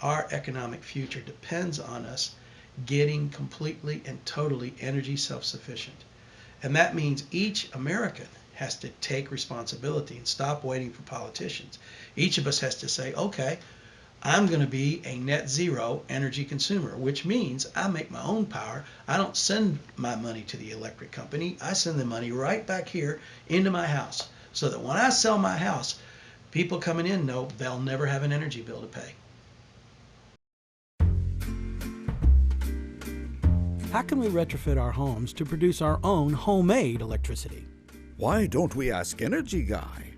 our economic future depends on us getting completely and totally energy self-sufficient. And that means each American has to take responsibility and stop waiting for politicians. Each of us has to say, okay, I'm going to be a net zero energy consumer, which means I make my own power. I don't send my money to the electric company. I send the money right back here into my house so that when I sell my house, people coming in know they'll never have an energy bill to pay. How can we retrofit our homes to produce our own homemade electricity? Why don't we ask Energy Guy?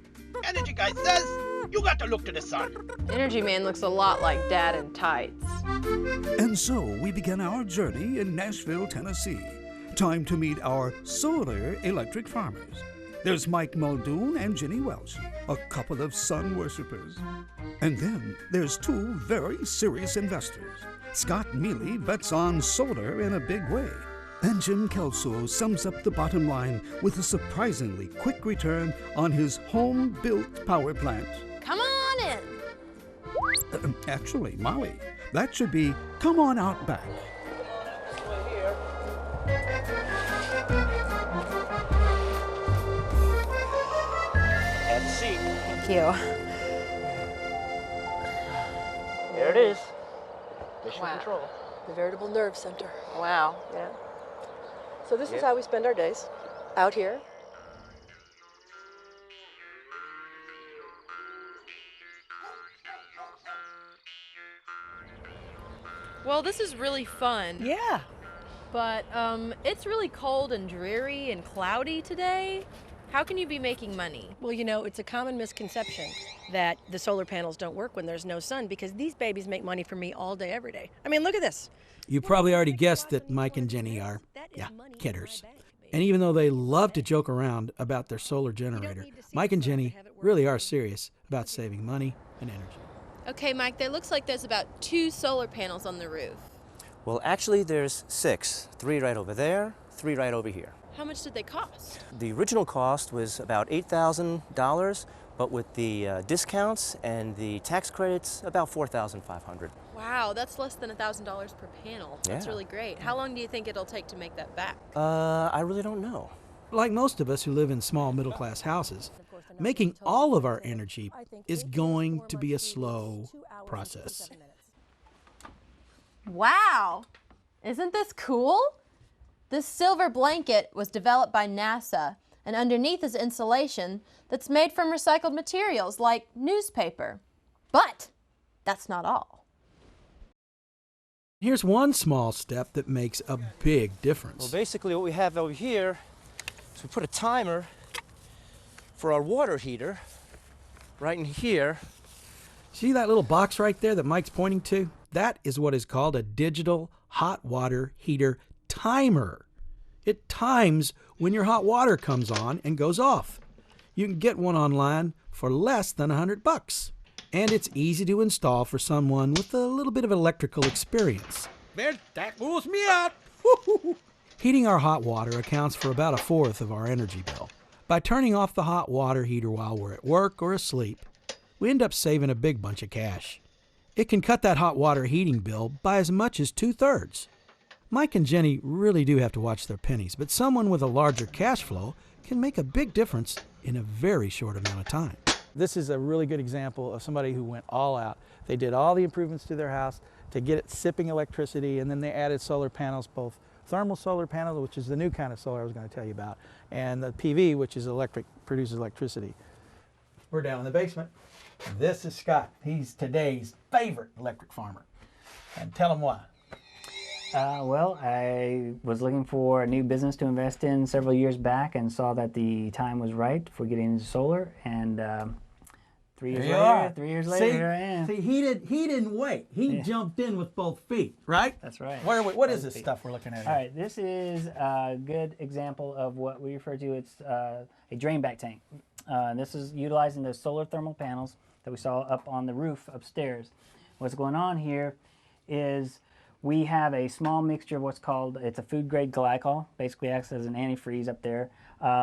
Energy guy says you got to look to the sun. Energy Man looks a lot like Dad in tights. And so we began our journey in Nashville, Tennessee. Time to meet our solar electric farmers. There's Mike Muldoon and Jenny Welch, a couple of sun worshippers. And then there's two very serious investors. Scott Mealy bets on solar in a big way. And Jim Kelso sums up the bottom line with a surprisingly quick return on his home-built power plant. Come on in. Actually, Molly, that should be come on out back. Have a seat. Thank you. There it is. Mission Wow. control. The veritable nerve center. Wow. Yeah. So this is Yeah. how we spend our days, out here. Well, this is really fun. Yeah. But it's really cold and dreary and cloudy today. How can you be making money? Well, you know, it's a common misconception that the solar panels don't work when there's no sun because these babies make money for me all day, every day. I mean, look at this. You probably already guessed that Mike and Jenny are, kidders. And even though they love to joke around about their solar generator, Mike and Jenny really are serious about saving money and energy. Okay, Mike, there looks like there's about 2 solar panels on the roof. Well, actually, there's 6. 3 right over there, 3 right over here. How much did they cost? The original cost was about $8,000, but with the discounts and the tax credits, about $4,500. Wow, that's less than $1,000 per panel. That's Yeah. really great. How long do you think it'll take to make that back? I really don't know. Like most of us who live in small middle-class houses, making all of our energy is going to be a slow process. Wow! Isn't this cool? This silver blanket was developed by NASA, and underneath is insulation that's made from recycled materials like newspaper. But that's not all. Here's one small step that makes a big difference. Well, basically what we have over here is we put a timer for our water heater right in here. See that little box right there that Mike's pointing to? That is what is called a digital hot water heater timer. It times when your hot water comes on and goes off. You can get one online for less than $100. And it's easy to install for someone with a little bit of electrical experience. There, that rules me out. Heating our hot water accounts for about 1/4 of our energy bill. By turning off the hot water heater while we're at work or asleep, we end up saving a big bunch of cash. It can cut that hot water heating bill by as much as 2/3. Mike and Jenny really do have to watch their pennies, but someone with a larger cash flow can make a big difference in a very short amount of time. This is a really good example of somebody who went all out. They did all the improvements to their house to get it sipping electricity, and then they added solar panels, both thermal solar panels, which is the new kind of solar I was going to tell you about, and the PV, which is produces electricity. We're down in the basement. This is Scott. He's today's favorite electric farmer. And tell him why. Well, I was looking for a new business to invest in several years back and saw that the time was right for getting into solar. And 3 years later, 3 years later, here I am. See, he didn't wait. He jumped in with both feet, right? That's right. What is this stuff we're looking at here? All right, this is a good example of what we refer to as a drain back tank. This is utilizing the solar thermal panels that we saw up on the roof upstairs. What's going on here is we have a small mixture of what's called, it's a food grade glycol, basically acts as an antifreeze up there,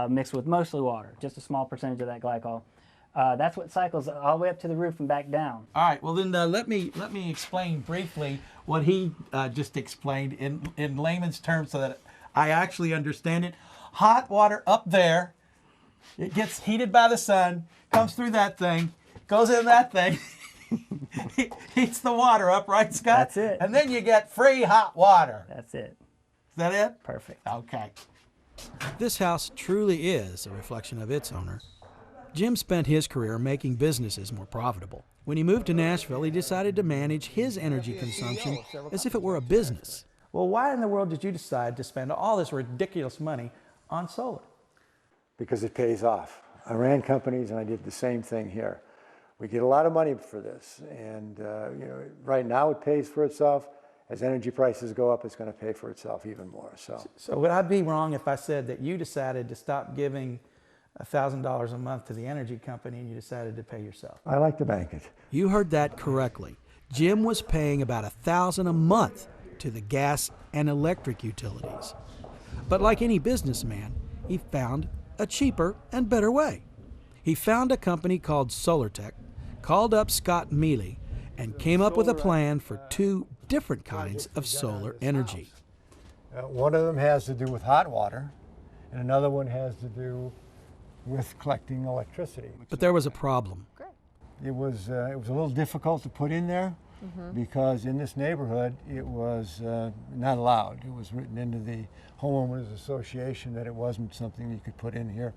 mixed with mostly water, just a small percentage of that glycol. That's what cycles all the way up to the roof and back down. All right, well then let me explain briefly what he just explained in layman's terms so that I actually understand it. Hot water up there, it gets heated by the sun, comes through that thing, goes in that thing, heats the water up, right, Scott? That's it. And then you get free hot water. That's it. Is that it? Perfect. Okay. This house truly is a reflection of its owner. Jim spent his career making businesses more profitable. When he moved to Nashville, he decided to manage his energy consumption as if it were a business. Well, why in the world did you decide to spend all this ridiculous money on solar? Because it pays off. I ran companies and I did the same thing here. We get a lot of money for this, and right now it pays for itself. As energy prices go up, it's going to pay for itself even more. So would I be wrong if I said that you decided to stop giving $1,000 a month to the energy company and you decided to pay yourself? I like to bank it. You heard that correctly. Jim was paying about $1,000 a month to the gas and electric utilities. But like any businessman, he found a cheaper and better way. He found a company called SolarTech, called up Scott Mealy, and came up with a plan for two different kinds of solar energy. One of them has to do with hot water, and another one has to do with collecting electricity. But there was a problem. It was a little difficult to put in there because in this neighborhood it was not allowed. It was written into the homeowners association that it wasn't something you could put in here.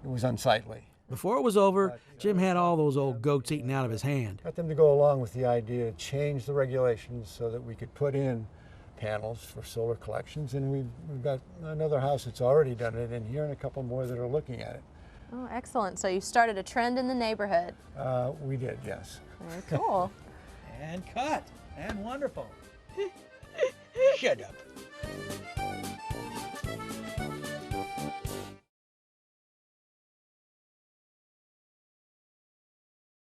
It was unsightly. Before it was over, Jim had all those old goats eaten out of his hand. Got them to go along with the idea to change the regulations so that we could put in panels for solar collections, and we've got another house that's already done it in here and a couple more that are looking at it. Oh, excellent. So you started a trend in the neighborhood. We did, yes. Very cool. And cut. And wonderful. Shut up.